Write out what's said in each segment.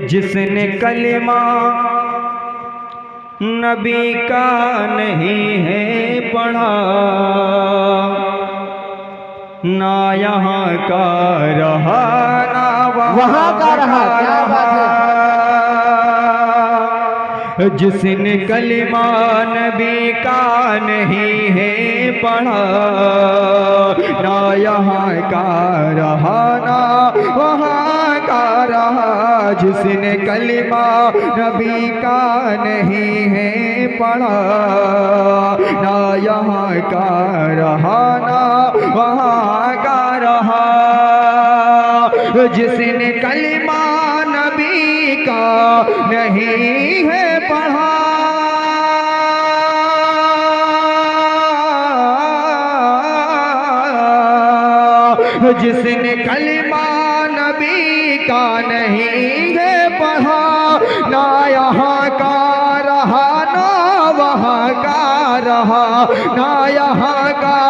जिसने कलिमा नबी का नहीं है पढ़ा, ना यहाँ का रहा ना वहाँ का रहा। क्या बात है। जिसने कलिमा नबी का नहीं है पढ़ा, ना यहाँ का रहा ना वहाँ का रहा। जिसने कलिमा नबी का नहीं है पढ़ा, ना यहाँ का रहा ना वहाँ का रहा। जिसने कलिमा नबी का नहीं है पढ़ा, जिसने कलिमा नबी का नहीं है पढ़ा, ना यहाँ का रहा ना वहाँ का रहा, ना यहाँ का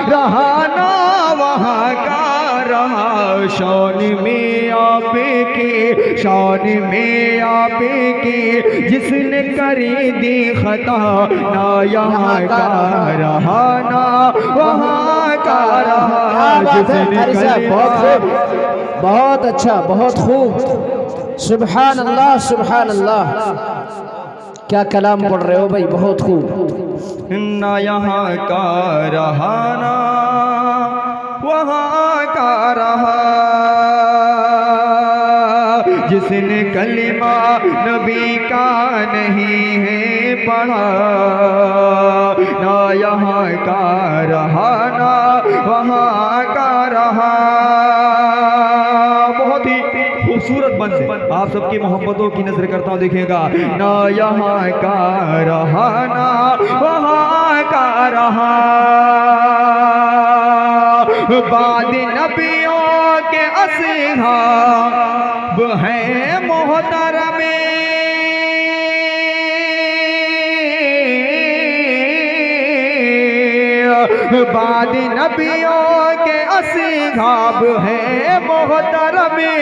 रहा ना वहाँ का रहा। शान में आपके, शान में आपके जिसने करी दी खता, ना यहाँ का रहा ना वहाँ का रहा। बहुत अच्छा, बहुत खूब। सुभान अल्लाह, सुभान अल्लाह। क्या कलाम पढ़ रहे हो भाई, बहुत खूब। ना यहाँ का रहा ना वहाँ का रहा। जिसने कलिमा नबी का नहीं है पढ़ा, ना यहाँ का रहा ना वहाँ का रहा। बहुत ही खूबसूरत बंद आप सबकी मोहब्बतों की नजर करता हूँ, देखिएगा। ना यहाँ का रहा ना वहाँ का रहा। बाद नबियों के असहाब हैं मोहतरमे, बाद नबियों के असहाब हैं मोहतरमे।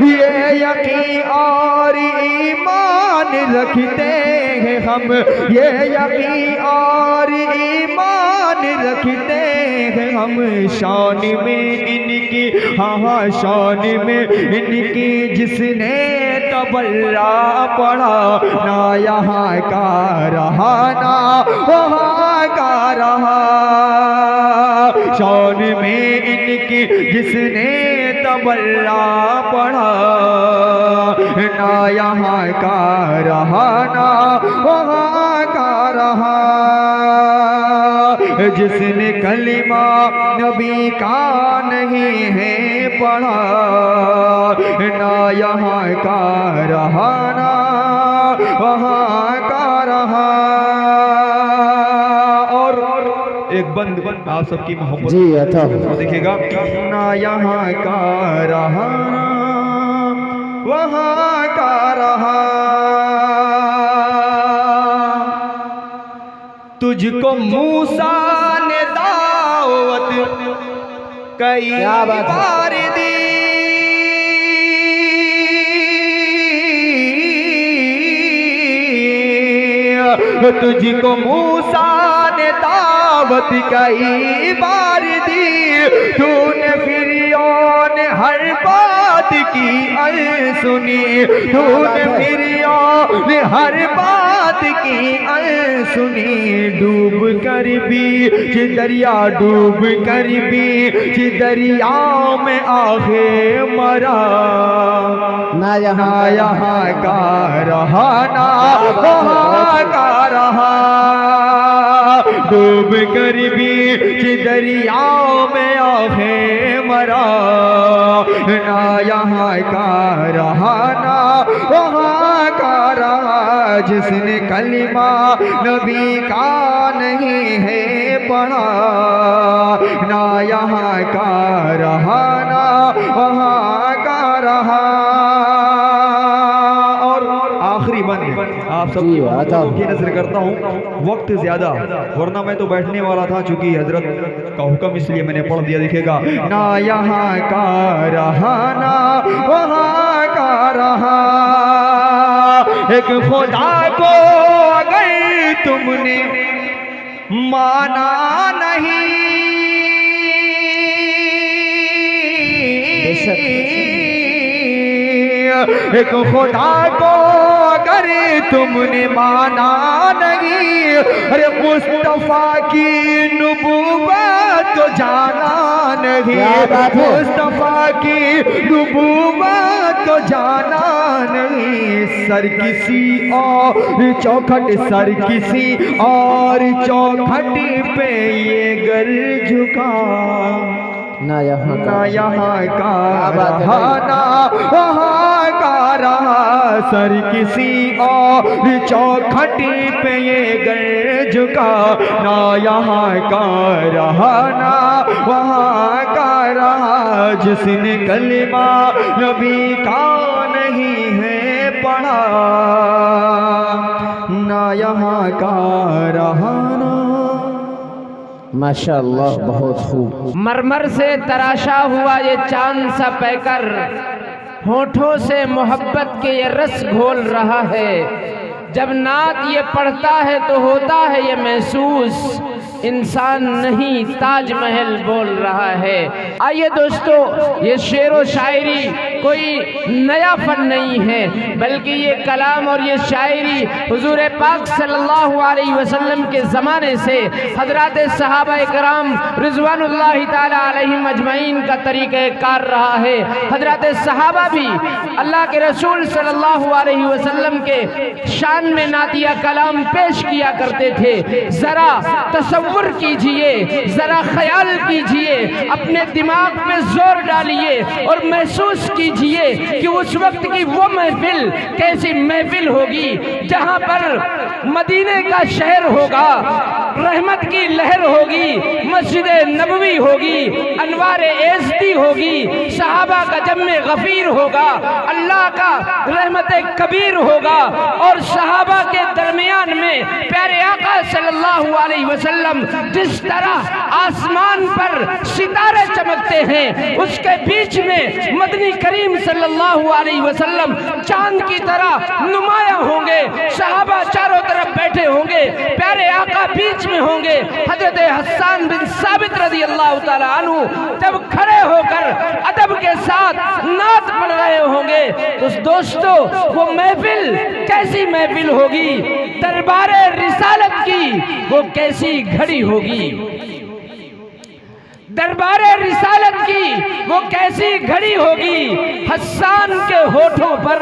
ये यकीन और ईमान रखते हैं हम, ये यकीन और ईमान रखते हैं हम। शान में इनकी, हाँ शान में इनकी जिसने तबल्ला पढ़ा, ना यहाँ का रहा ना वहाँ का रहा। शान में इनकी जिसने तबल्ला पढ़ा, ना यहाँ का रहा ना वहाँ का रहा। जिसने कलिमा नबी का नहीं है पढ़ा, ना यहाँ का रहा ना वहाँ का रहा। और एक बंद आप सबकी मोहब्बत जी अच्छा देखिएगा। ना यहाँ का रहा ना वहाँ का रहा। तुझको मूसा ने दावत कई बार दी, तुझको मूसा ने दावत कई बार दी। तूने फिरौन हर बात की सुनी, तूने फिरौन हर बात की सुनी। डूब कर भी दरिया, डूब कर भी दरिया में आगे मरा, ना यहाँ का रहा ना वहाँ का रहा। डूब कर भी दरिया में आगे मरा, ना यहाँ का रहा ना वहाँ का रहा। जिसने कलिमा नबी का नहीं है पढ़ा, ना यहाँ का रहा ना वहाँ का रहा। और आखिरी बंद आप सब की नजर करता हूँ, वक्त ज्यादा वरना मैं तो बैठने वाला था, चूंकि हजरत का हुक्म इसलिए मैंने पढ़ दिया। दिखेगा ना यहाँ का रहा ना वहाँ का रहा। एक खुदा को अगर तुमने माना नहीं, एक खुदा को अगर तुमने माना नहीं, अरे मुस्तफा की नबूवत तो जाना नहीं, मुस्तफा की नबूवत तो जाना नहीं। सर किसी और चौखट, सर किसी और चौखट पे ये गर झुका, ना यहाँ का रहा ना वहाँ का रहा, सर किसी और चौखट पे ये गर झुका, ना यहाँ का रहा ना वहाँ का रहा। जिसने कलमा नबी का नहीं है पढ़ा, ना यहाँ का रहा ना। माशाअल्लाह, बहुत खूब। मरमर से तराशा हुआ ये चांद सा पैकर, होठों से मोहब्बत के ये रस घोल रहा है। जब नात ये पढ़ता है तो होता है ये महसूस, इंसान नहीं ताजमहल बोल रहा है। आइए दोस्तों, ये शेर व शायरी कोई नया फन नहीं है, बल्कि ये कलाम और ये शायरी हुजूर पाक सल्लल्लाहु अलैहि वसल्लम के ज़माने से हज़रात सहाबा कराम रिज़वानुल्लाहि ताला अलैहिम अजमईन का तरीक़ेकार रहा है। हज़रात सहाबा भी अल्लाह के रसूल सल्लल्लाहु अलैहि वसल्लम के शान में नातिया कलाम पेश किया करते थे। ज़रा तसव्वुर कीजिए, ज़रा ख्याल कीजिए, अपने दिमाग पे जोर डालिए और महसूस कीजिए कि उस वक्त की वो महफिल कैसी महफिल होगी जहां पर मदीने का शहर होगा, रहमत की लहर होगी, मस्जिद नबवी होगी, अनवार एज़दी होगी, सहाबा का जम्मे गफीर होगा, अल्लाह का रहमत कबीर होगा और सहाबा के दरमियान में प्यारे आका सल्लल्लाहु अलैहि वसल्लम जिस तरह आसमान पर सितारे चमकते हैं, उसके बीच में मदनी करीम सल्लल्लाहु अलैहि वसल्लम चांद की तरह नुमाया होंगे। सहाबा चारों तरफ बैठे होंगे, प्यारे आका बीच में होंगे। हजरत हसन बिन साबित रज़ी अल्लाह ताला अन्हु जब खड़े होकर अदब के साथ नात पढ़ रहे होंगे तो दोस्तों वो महफिल कैसी महफिल होगी, दरबारे रिसालत की वो कैसी घड़ी होगी, दरबारे रिसालत की वो कैसी घड़ी होगी। हसन के होठों पर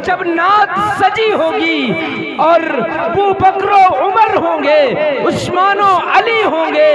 जब नात सजी होगी और अबू बकर उमर होंगे, उस्मानो अली होंगे,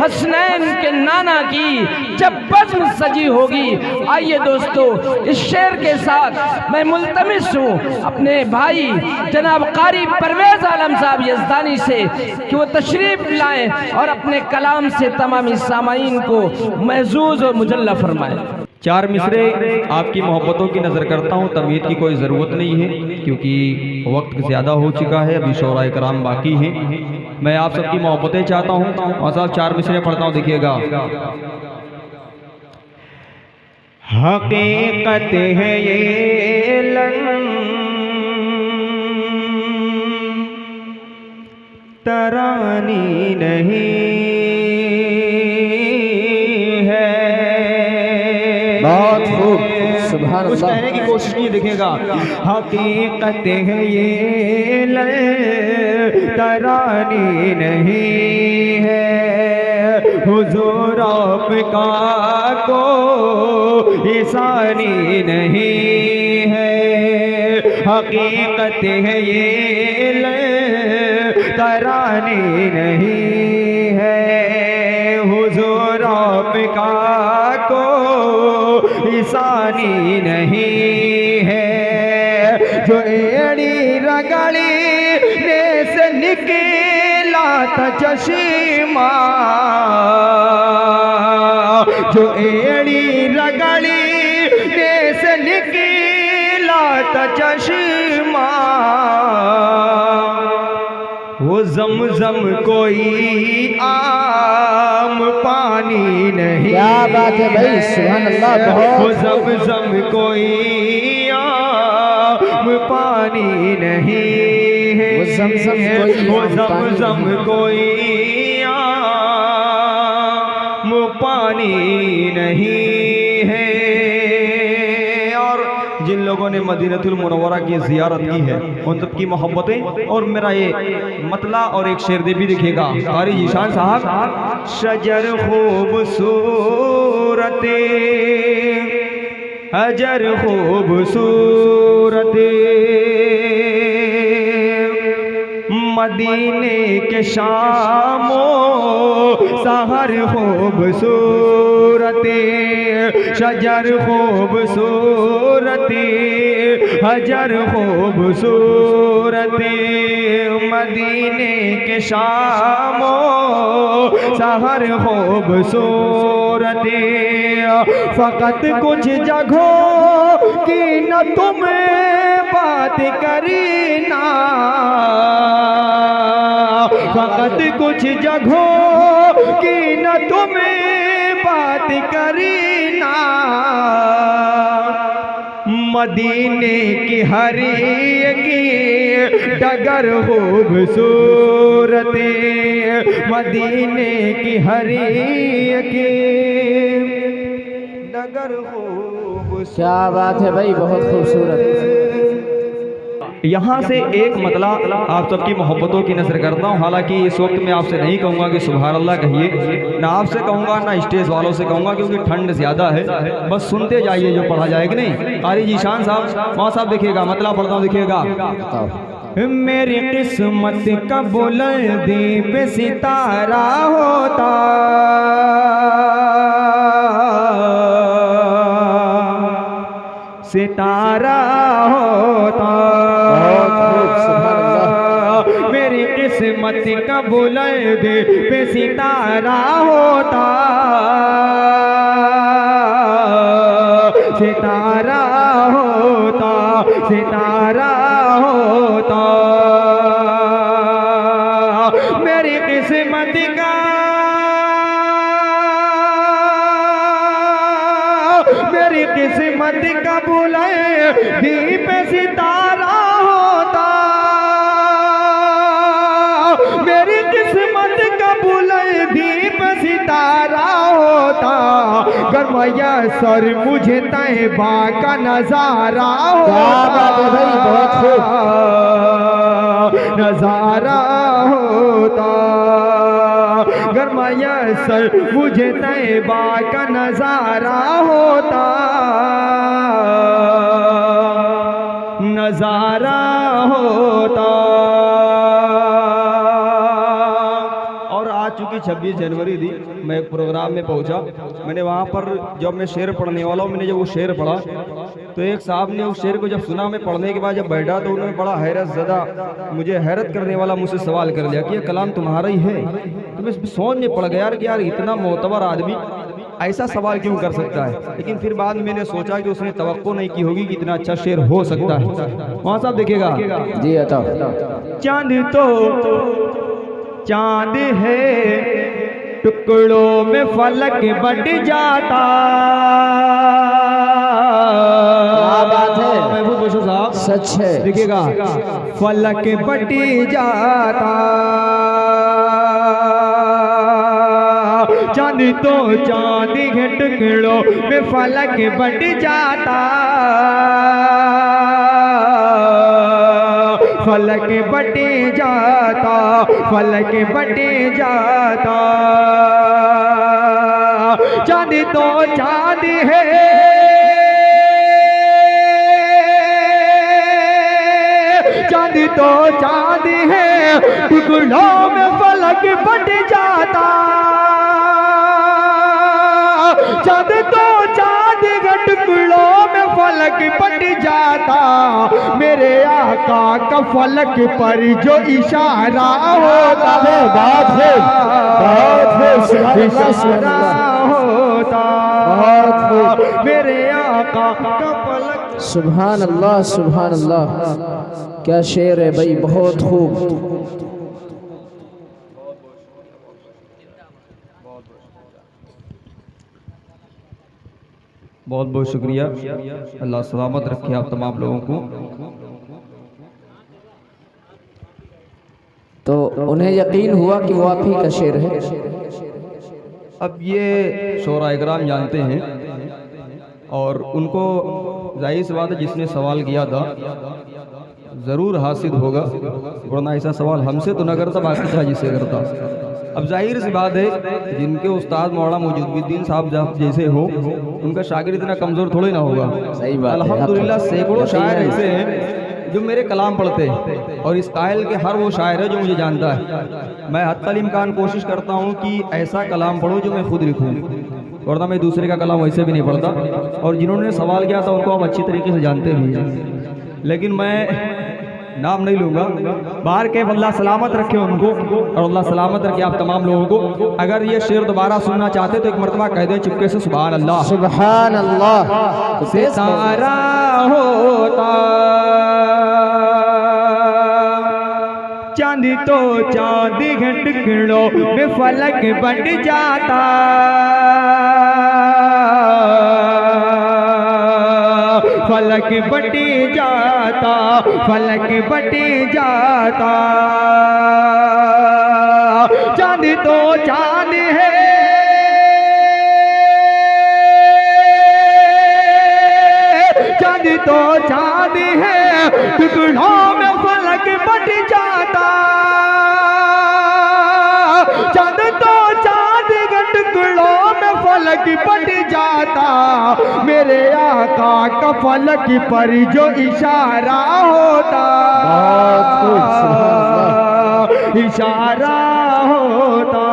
हसनैन के नाना की जब बज़्म सजी होगी। आइए दोस्तों, इस शेर के साथ मैं मुल्तमिस हूँ अपने भाई जनाब कारी परवेज आलम साहब यज़दानी से कि वो तशरीफ लाएं और अपने कलाम से तमामी सामाईन को महजूज और मुजल्ला फरमाए। चार मिसरे आपकी मोहब्बतों की नज़र करता हूँ, तमहीद की कोई ज़रूरत नहीं है क्योंकि वक्त ज़्यादा हो चुका है, अभी शोराए कराम बाकी हैं। मैं आप सबकी मोहब्बतें चाहता हूँ और साहब चार मिसरे पढ़ता हूँ, देखिएगा। हकीकत है ये तरानी नहीं है। बहुत खूब, सुभान कुछ अल्लाह। कहने की कोशिश नहीं, देखिएगा। हकीकत है ये तरानी नहीं है, हुजूर आपका को ईसानी नहीं है। हकीकत है ये तरानी नहीं है, हुजूर आपका को ईसानी नहीं है। जो एड़ी रगड़ी ने से निकला था चश्मा, जो एड़ी रगड़ी ने से निकला था चश्मा, वो ज़मज़म कोई आम पानी नहीं। क्या बात है भाई, सुभान अल्लाह। वो बहुत ज़मज़म कोई आम पानी नहीं है, वो ज़मज़म कोई आम पानी नहीं है। और जिन लोगों ने मदीनतुल मुनव्वरा की ज़ियारत की है उन सब की मोहब्बतें। और मेरा ये मतला और एक शेर दे भी दिखेगा कारी जीशान साहब। शजर खूबसूरत हजर खूबसूरत मदीने के शामो सहर खूबसूरत शजर खूबसूरत हजर खूबसूरत मदीने के शामो सहर खूबसूरत। फ़कत कुछ जगहों की न तुम्हें बात करी ना, फ़कत कुछ जगहों की न तुम्हें बात करी ना। मदीने की हरी की डगर खूबसूरत मदीने की हरी की डगर खूबसूरत। क्या बात है भाई, बहुत खूबसूरत। यहाँ से एक मतला आप सबकी मोहब्बतों की नज़र करता हूँ। हालांकि इस वक्त मैं आपसे नहीं कहूँगा कि सुभान अल्लाह कहिए, ना आपसे कहूँगा ना स्टेज वालों से कहूँगा, क्योंकि ठंड ज़्यादा है। बस सुनते जाइए जो पढ़ा जाए कि नहीं। कारी जीशान साहब वहाँ साहब देखिएगा, मतला पढ़ता हूँ देखिएगा। मेरी किस्मत का बुलंदी पे सितारा होता, सितारा होता। मेरी किस्मत का बुलंदी पे सितारा होता, सितारा होता, सितारा होता। मेरी किस्मत का मेरी किस्मत का बुलंदी पे सितारा होता, मेरी किस्मत का बुलंदी पे सितारा होता। गरमाया सर मुझे तैबा का नजारा होता, नजारा होता। गरमाया सर मुझे तैबा का नजारा होता, नजारा होता। और आज चूंकि 26 जनवरी थी, मैं एक प्रोग्राम में पहुंचा। मैंने वहाँ पर जब मैं शेर पढ़ने वाला हूँ, मैंने जब वो शेर पढ़ा तो एक साहब ने उस शेर को जब सुना, मैं पढ़ने के बाद जब बैठा तो उन्होंने बड़ा हैरत ज़दा, मुझे हैरत करने वाला मुझसे सवाल कर लिया कि ये कलाम तुम्हारा ही है। तो मैं सोच में पड़ गया कि यार इतना मोतबर आदमी ऐसा सवाल क्यों कर सकता है। लेकिन फिर बाद में मैंने सोचा कि उसने तवक्को नहीं की होगी कि इतना अच्छा शेर हो सकता है। वहाँ साहब देखिएगा जी अता। चांद तो चांद है टुकड़ों में फलक बट जाता। क्या बात है, महबूब बशू साहब सच है। देखिएगा फलक बट जाता, चांद तो चांद है टुकड़ों में फलक बट जाता, फलक बटे जाता, फलक बटे जाता। चांद तो चांद है, चांद तो चांद है टुकड़ों में फलक बट जाता। चांद तो चांद है टुकड़ों में फलक बट जाता। मेरे आका का फलक पर जो इशारा होता है, बात है इशारा होता। मेरे आका का फलक। सुभान अल्लाह, सुभान अल्लाह। क्या शेर है भाई, बहुत खूब। बहुत बहुत शुक्रिया। अल्लाह सलामत रखे आप तमाम लोगों को। तो उन्हें यकीन हुआ कि वो आप ही का शेर है। अब ये शोरा इकराम जानते हैं और उनको जाहिर सी बात है जिसने सवाल किया था ज़रूर हासिल होगा, वरना ऐसा सवाल हमसे तो न करता, बाकी चाहे जिससे करता। अब जाहिर सी बात है जिनके उस्ताद मौलाना मुजीबुद्दीन साहब जैसे हो उनका शागिर्द इतना कमज़ोर थोड़ी ना होगा। सही बात है। अल्हम्दुलिल्लाह सैकड़ों शायर ऐसे हैं जो मेरे कलाम पढ़ते हैं और इस कायल के हर वो शायर है जो मुझे जानता है। मैं हद तक इम्कान कोशिश करता हूँ कि ऐसा कलाम पढ़ूँ जो मैं खुद लिखूँ, वरना मैं दूसरे का कलाम वैसे भी नहीं पढ़ता। और जिन्होंने सवाल किया था उनको आप अच्छी तरीके से जानते भी हैं, लेकिन मैं नाम नहीं लूँगा। बाहर के अल्लाह सलामत रखे उनको और अल्लाह सलामत रखे आप तमाम लोगों को। अगर ये शेर दोबारा सुनना चाहते तो एक मरतबा कह दें चुपके से, सुभान अल्लाह। सुभान अल्लाह। सितारा होता चांद तो चांद घंटड़ों में फलक बन जाता, फलक बटी जाता, फलक बटी जाता। चांद तो चांद है, चांद तो चांद है, टुकड़ों में फलक बट जाता। चांद तो चांद टुकड़ों में फलक बट जाता। मेरे आका का फलक पर जो इशारा होता, इशारा होता।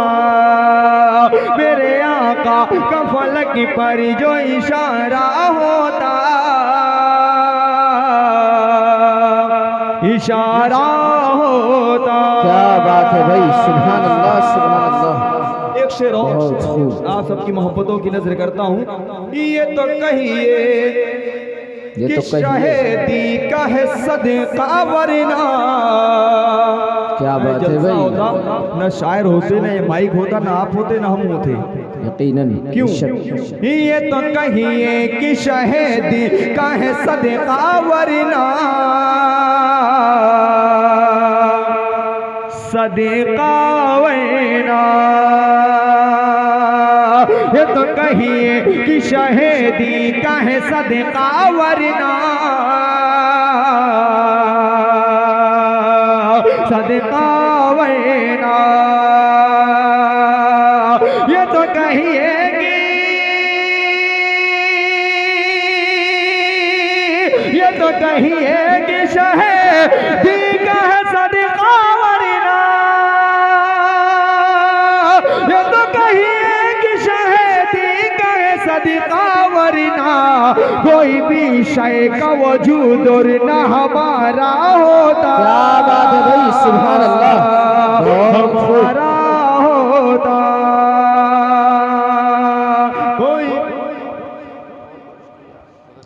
मेरे आका का फलक पर जो इशारा होता, इशारा होता। क्या बात है भाई, सुभान अल्लाह, सुभान अल्लाह। एक शेर और आप सबकी मोहब्बतों की नजर करता हूँ। ये तो कहिए कि शहीदी का है सदका वरना। क्या बात है भाई। न शायर होते, न ये माइक होता, न आप होते, न हम होते। यकीनन। क्यों? ये तो कहिए कि शहीदी का है सदका वरना, सदका वरना। ये तो कहिए कि शहीदी का है सदका वरना, सदका वरना। ये तो कहिए कि, ये तो कहिए कि शहीदी का है सदका वरना। ये तो कहिए कि शहीदी का है सदका वरना। कोई भी शय का वजूद और न हमारा होता। क्या बात है भाई, सुभान अल्लाह। हमारा होता कोई।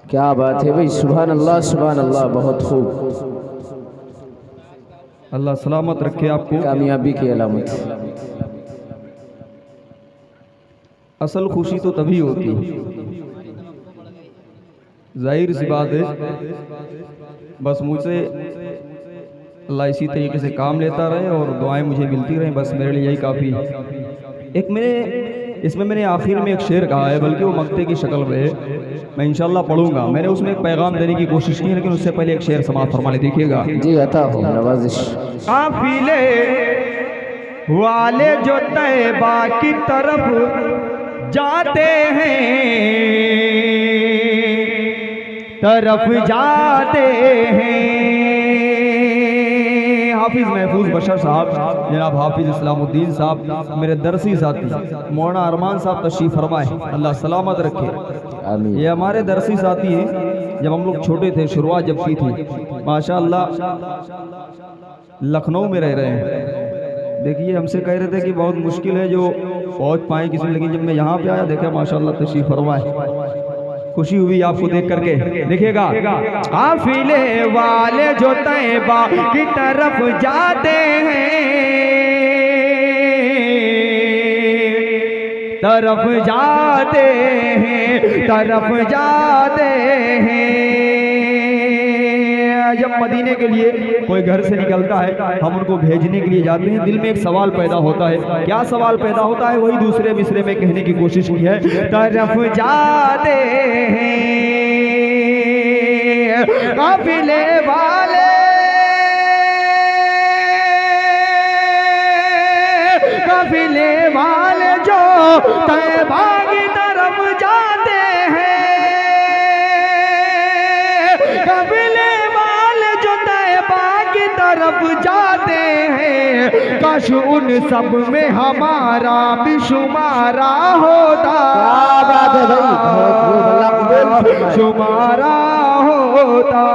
क्या बात है भाई, सुभान अल्लाह, सुभान अल्लाह। बहुत खूब। अल्लाह सलामत रखे आपको। कामयाबी की अलामत। असल खुशी तो तभी होती है, जाहिर सी बात है। बस मुझसे अल्लाह इसी तरीके से काम लेता रहे और दुआएं मुझे मिलती रहें, बस मेरे लिए यही काफ़ी है। एक मैंने आखिर में एक शेर कहा है, बल्कि वो मक्ते की शक्ल में है, मैं इंशाल्लाह पढ़ूंगा। मैंने उसमें एक पैगाम देने की कोशिश की है, लेकिन उससे पहले एक शेर समाप्त फरमा ले, देखिएगा। जी अता हो नवाजिश। काफिले वाले जो तैबा की तरफ जाते हैं, तरफ जाते हैं। हाफिज महफूज बशर साहब, जनाब हाफिज इस्लामुद्दीन साहब, मेरे दरसी साथी मौलाना अरमान साहब तशरीफ फरमाए, अल्लाह सलामत रखे। आमीन। ये हमारे दरसी साथी हैं, जब हम लोग छोटे थे, शुरुआत जब की थी, माशाअल्लाह लखनऊ में रह रहे हैं। देखिए हमसे कह रहे थे कि बहुत मुश्किल है जो पहुंच पाए किसी, लेकिन जब मैं यहाँ पे आया देखा माशाअल्लाह तशरीफ फरमाए, खुशी हुई आपको देख करके। देखिएगा, काफिले वाले जो तैबा की तरफ जाते हैं, तरफ जाते हैं, तरफ जाते हैं। जब मदीने के लिए कोई घर से निकलता है, हम उनको भेजने के लिए जाते हैं, दिल में एक सवाल पैदा होता है। क्या सवाल पैदा होता है? वही दूसरे मिसरे में कहने की कोशिश की है। तरफ जाते हैं काफिले वाले, काफिले वाले जो तैबा की तरफ जाते हैं, काफिले वाले जो तैबा की तरफ जाते हैं, काश उन सब में हमारा भी शुमारा होता, शुमारा होता,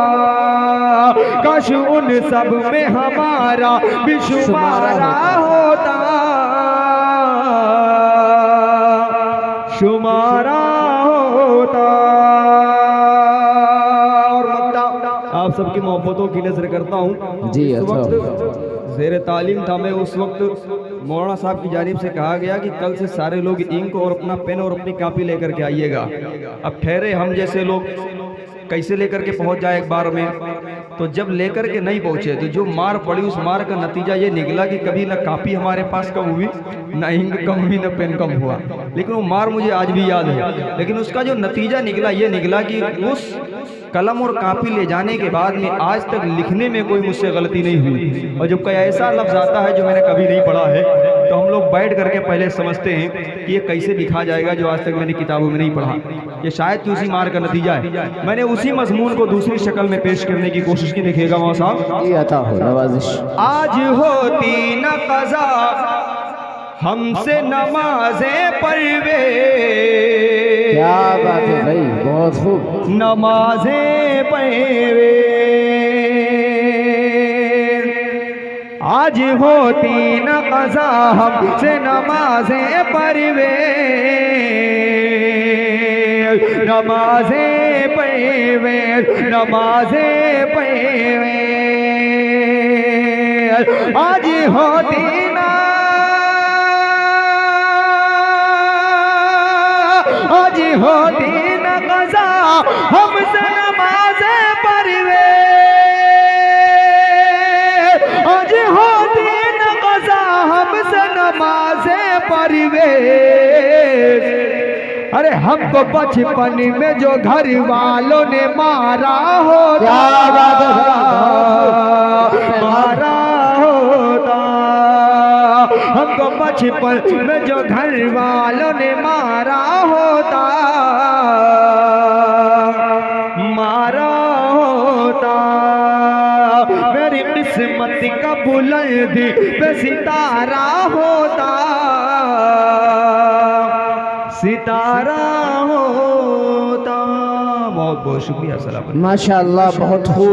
काश उन सब में हमारा भी शुमारा होता, शुमारा होता। और मक्ता आप सबकी मोहब्बतों की नजर करता हूँ जी। अच्छा, ज़ेर तालीम था मैं, उस वक्त मौलाना साहब की जानिब से कहा गया कि कल से सारे लोग इंक और अपना पेन और अपनी कॉपी लेकर के आइएगा। अब ठहरे हम जैसे लोग कैसे लेकर के पहुंच जाए एक बार में, तो जब लेकर के नहीं पहुंचे तो जो मार पड़ी, उस मार का नतीजा ये निकला कि कभी ना कॉपी हमारे पास कम हुई, ना इंक कम हुई, ना पेन कम हुआ। लेकिन वो मार मुझे आज भी याद है। लेकिन उसका जो नतीजा निकला, ये निकला कि उस कलम और कॉपी ले जाने के बाद में आज तक लिखने में कोई मुझसे गलती नहीं हुई। और जब कोई ऐसा लफ्ज़ आता है जो मैंने कभी नहीं पढ़ा है, तो हम लोग बैठ करके पहले समझते हैं कि ये कैसे लिखा जाएगा जो आज तक मैंने किताबों में नहीं पढ़ा। ये शायद कि उसी मार का नतीजा है। मैंने उसी मजमून को दूसरी शक्ल में पेश करने की कोशिश की। देखिएगा वहाँ साहब, आज होती न क़ज़ा हमसे नमाज़ें परवेज़, क्या बात है भाई, बहुत खूब। नमाज़ें परवेज़, आज होती न क़ज़ा हमसे नमाज़ें परवेज़, नमाज़ें परवेज़, नमाज़ें परवेज़, आज होती ना, आज होती न क़ज़ा हमसे नमाज़ें परवेज़, आज होती न क़ज़ा हमसे नमाज़ें परवेज़। अरे हमको बचपन में जो घर वालों ने मारा होता, मारा होता, हमको बचपन में जो घर वालों ने मारा होता, मारा होता, मेरी किस्मत का बुलंदी पे सितारा होता, सितारा होता। बहुत बहुत शुक्रिया। सलाम। माशाअल्लाह, बहुत खूब।